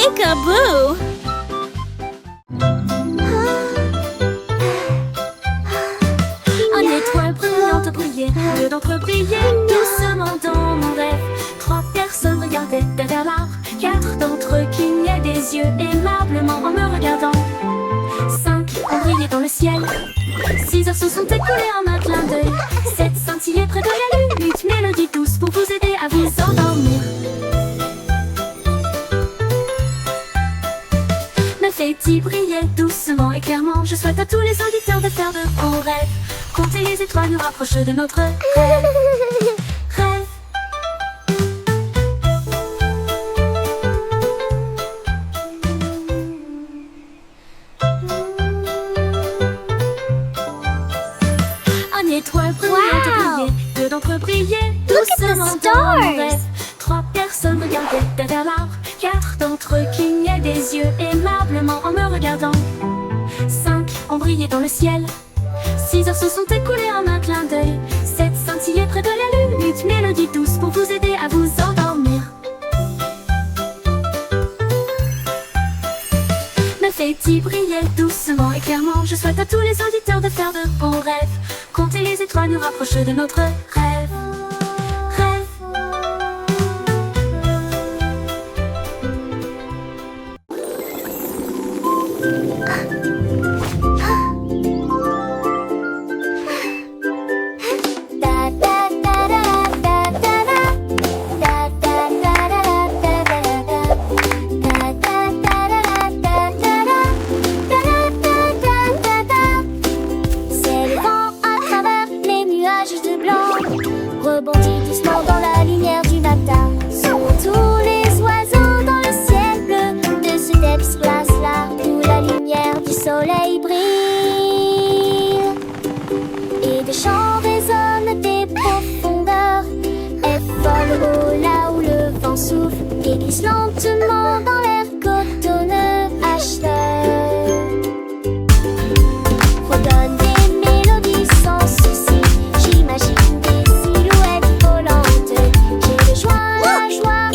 Peekaboo! Une étoile brillante brillait, deux d'entre eux brillaient doucement dans mon rêve. Trois personnes regardaient derrière l'arbre, quatre d'entre eux clignaient des yeux aimablement en me regardant. Cinq ont brillé dans le ciel, 6 heures se sont écoulées en un clin d'œil. 7 scintillaient près de la lune, 8 mélodies douces pour vous aider à vous endormir. 9 et 10 brillaient doucement et clairement. Je souhaite à tous les auditeurs de faire de bons rêves. Compter les étoiles nous rapproche de notre rêve. Rêve. Une étoile brillante brillait, deux d'entre eux brillaient doucement dans mon rêve. 3 personnes regardaient derrière l'arbre, 4 d'entre eux clignaient des yeux aimablement en me regardant. 5 ont brillé dans le ciel, 6 heures se sont écoulées en un clin d'œil. 7 scintillaient près de la lune, 8 mélodies douces pour vous aider à vous endormir. 9 et 10 brillaient doucement et clairement. Je souhaite à tous les auditeurs de faire de bons rêves. Compter les étoiles nous rapproche de notre rêve. Rêve. Rebondit doucement dans la lumière du matin. Sont tous les oiseaux dans le ciel bleu de ce depth place-là où la lumière du soleil brille. Et des chants résonnent des profondeurs. Elle vole haut là où le vent souffle et glisse lentement dans l'air cotonneux. Acheteur redonne des mélodies sans souci. J'imagine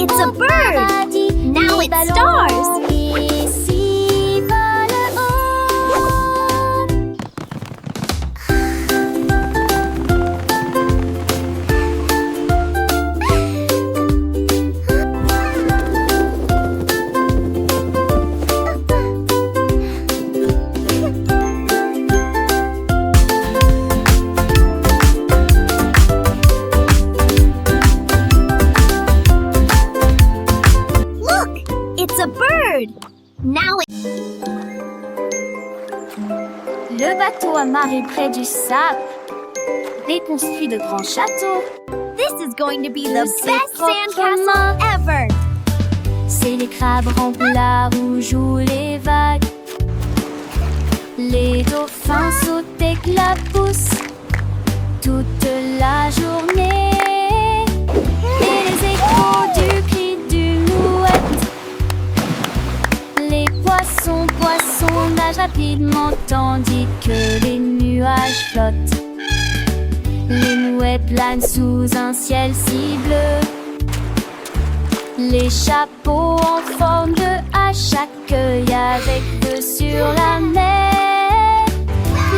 It's a bird! Now it stars! Ici vole haut. It's a bird! Now it... Le bateau amarré près du sable déconstruit de grands châteaux. This is going to be the C'est best proprement. sandcastle ever! C'est les crabes remplissent là où jouent les vagues. Les dauphins sautent et clapoussent toute la journée. Et les échos du cri d'une mouette. Les poissons nagent rapidement tandis que les nuages flottent. Les mouettes planent sous un ciel si bleu. Les chapeaux en forme de hache accueillent avec feu sur la mer.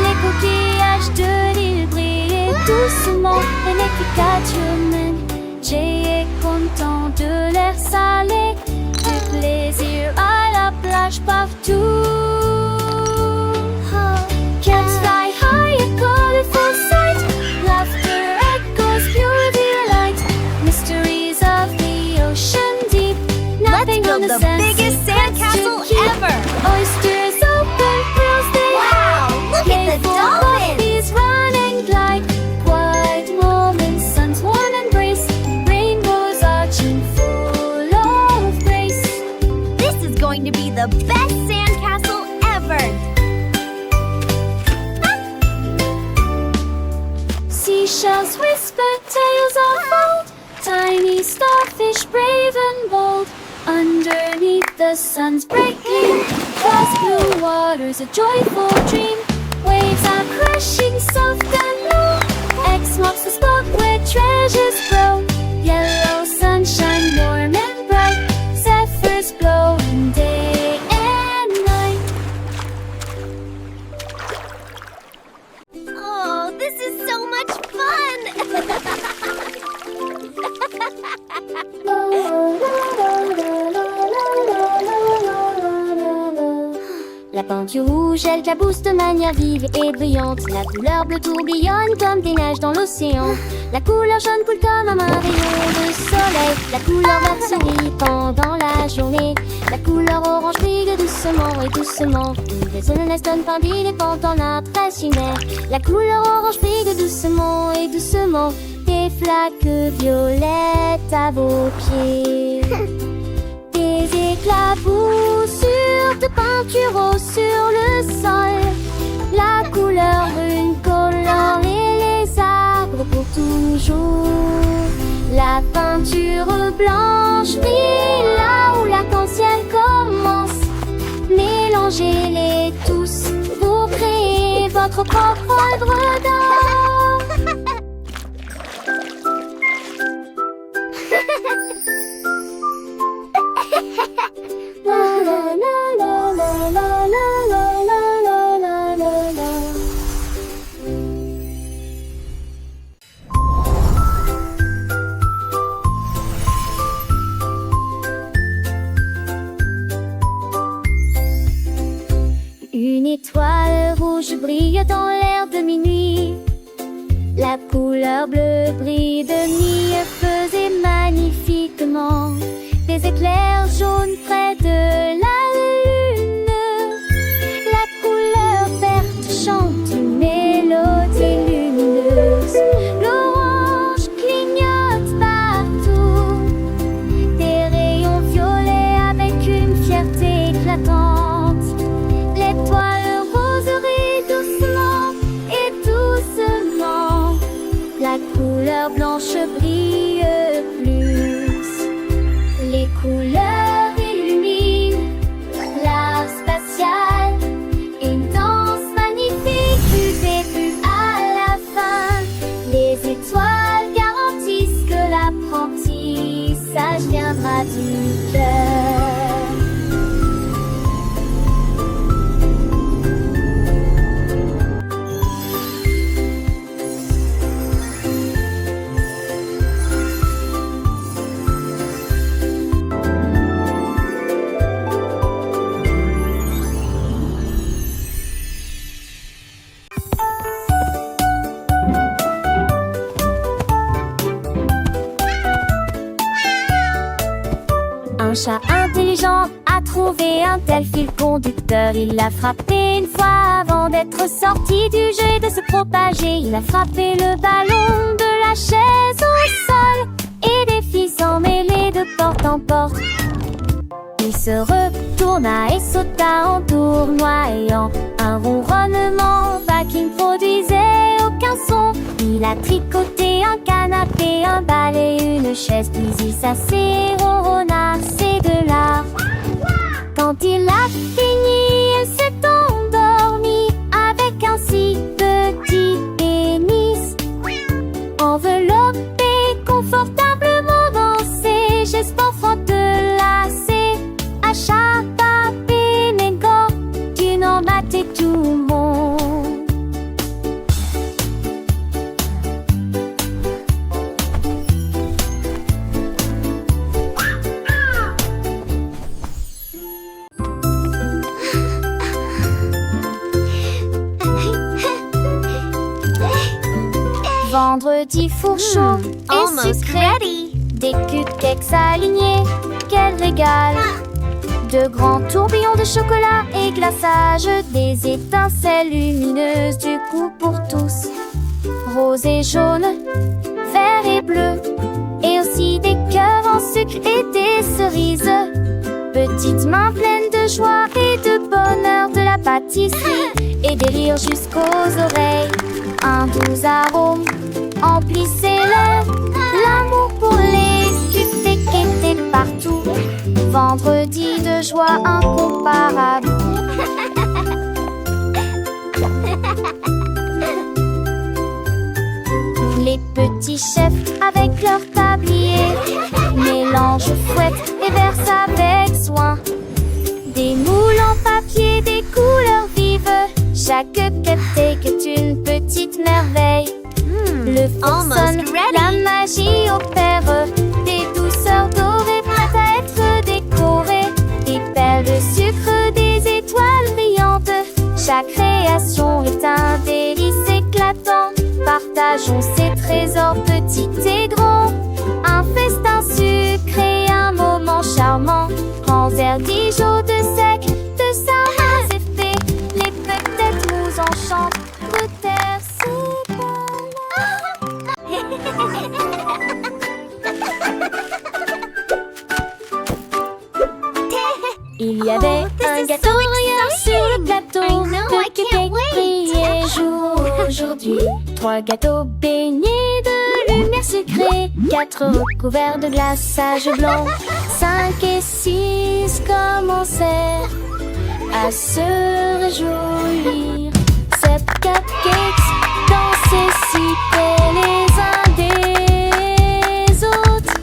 Les coquillages de l'île brillent doucement et les picatures. Jay est content de l'air salé, du plaisir à la plage partout. Cats fly high, a colorful sight. Laughter echoes pure delight. Mysteries of the ocean deep. Nothing on build the the sense biggest sandcastle ever! Oysters open, pearls they Wow, look at the playful dolphins! puppies run and glide. Quiet moments, sun's warm embrace. Rainbows arching full of grace. This is going to be the best sandcastle ever! Seashells whisper tales unfold. Tiny starfish brave and bold. Underneath the sun's bright gleam, across blue waters a joyful dream. Waves are crashing soft and low. X marks the spot where treasures grow. Yellow sunshine warm and bright. Zephyrs blow and peinture rouge, elle éclabousse de manière vive et brillante. La couleur bleue tourbillonne comme des neiges dans l'océan. La couleur jaune coule comme un rayon de soleil. La couleur verte sourit pendant la journée. La couleur orange brille doucement et doucement. Les zones donne pain dépend en impressionnaire. La couleur orange brille doucement et doucement. Des flaques violettes à vos pieds. Des éclaboussures de peinture rose sur le sol. La couleur brune colore les arbres pour toujours. La peinture blanche brille là où l'arc-en-ciel commence. Mélangez-les tous pour créer votre propre œuvre d'art. La la la la la la la la la la la. Une étoile rouge brille dans l'air de minuit. La couleur bleue brille de mi-feu et magnifiquement. Des éclairs jaunes près de la lune. La couleur verte chante une mélodie lumineuse. L'orange clignote partout. Des rayons violets avec une fierté éclatante. L'étoile rose rit doucement et doucement. La couleur blanche brille plus. Les couleurs illuminent l'art spatial. Une danse magnifique du début à la fin. Les étoiles garantissent que l'apprentissage viendra du cœur. Un chat intelligent a trouvé un tel fil conducteur. Il l'a frappé une fois avant d'être sorti du jeu et de se propager. Il a frappé le ballon de la chaise au sol et des filles s'en mêlaient de porte en porte. Il se retourna et sauta en tournoyant. Un ronronnement vague qui ne produisait aucun son. Il a tricoté un canapé, un balai, une chaise. Puis il s'assait, ronronna, c'est de l'art. Quand il a fini, il s'est endormi avec un si petit pénis. Enveloppé confortablement dans ses gestes entrelacés. Achapa Benengo, tu n'en battais tout le monde. Vendredi four chaud et almost sucré. ready. Des cupcakes alignés, quel régal. De grands tourbillons de chocolat et glaçage. Des étincelles lumineuses, du goût pour tous. Rose et jaune, vert et bleu. Et aussi des cœurs en sucre et des cerises. Petites mains pleines de joie et de bonheur, de la pâtisserie et des rires jusqu'aux oreilles. Un doux arôme emplissait l'air. L'amour pour les cupcakes était partout. Vendredi de joie incomparable. Les petits chefs avec leur tablier mélangent fouette et versent avec soin. Des moules en papier, des couleurs vives. Chaque cupcake est une petite merveille. Le four sonne, la magie opère. Des douceurs dorées prêtes à être décorées. Des perles de sucre, des étoiles brillantes. partageons ces trésors petits et grands. Un festin sucré, un moment charmant. Ranzer Dijon de sec, de sarrasin effet. Les peut-être nous enchantent, peut-être c'est pas Il y avait un gâteau rien sur le plateau. I know, I Le can't wait. brillait jour aujourd'hui. 3 gâteaux baignés de lumière sucrée. 4 recouverts de glaçage blanc. 5 et 6 commencèrent à se réjouir. 7 cupcakes dansaient si près les uns des autres.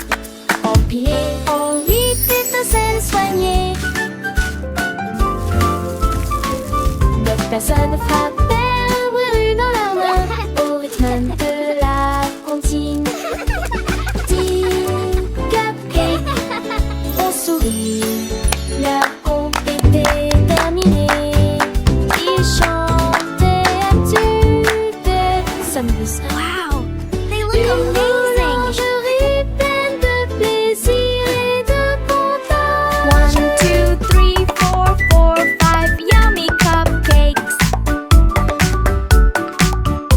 Empilés en 8 étincelles soignées. 9 personnes frappèrent brûlures dans leurs mains au rythme de la comptine. 10 cupcakes ont souri, leur compte était terminé. Ils chantaient à tue-tête, sommes-nous Wow, they look amazing.